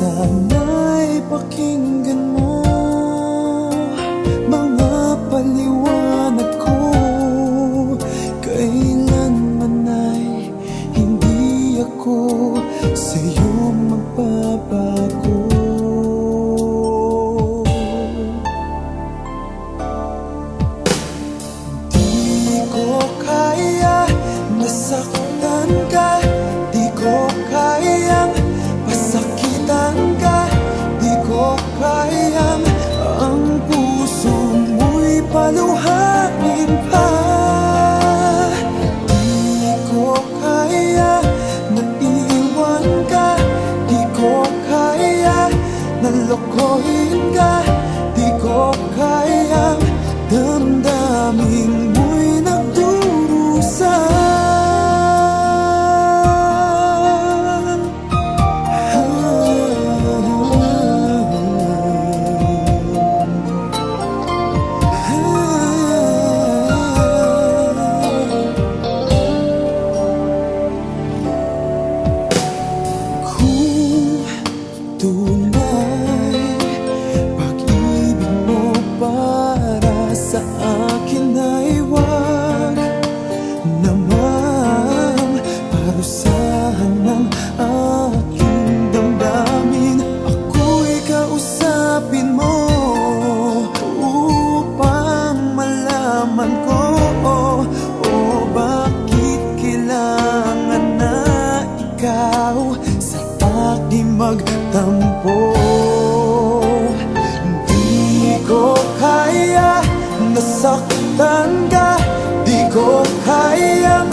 Sana'y pakinggan mo mga paliwanag ko. Kailanman ay hindi ako sa'yo magbabago. Di ko kaya nasaktan ka, di ko kayang pasakitan ka, di ko kayang ang puso mo'y paluhain pa. Di ko kaya na iwan ka, di ko kaya na lokohin ka, di ko kayang damdamin mo'y nagdurusa. Tunay pag-ibig mo para sa akin ay wag naman parusahan ng aking damdamin. Ako'y kausapin mo upang malaman ko bakit kailangan na ikaw sa aking magtampo. Di ko kaya nasaktan ka, di ko kayang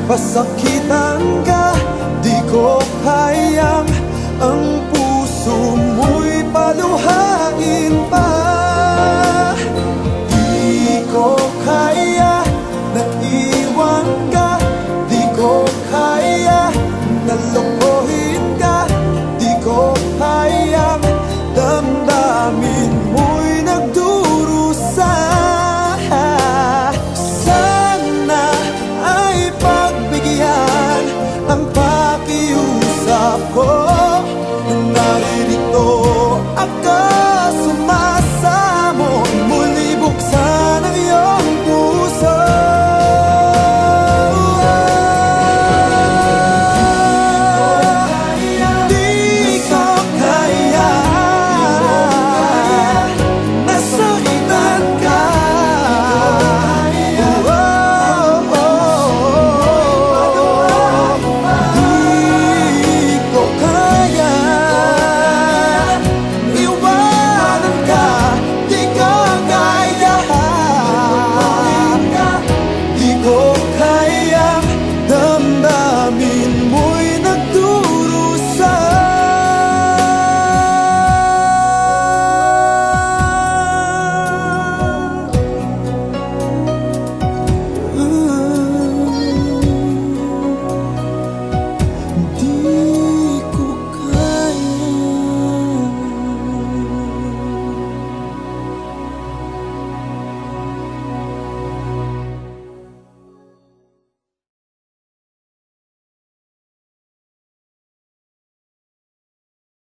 pasakitan ka, di ko kayang ang puso mo'y paluhain pa.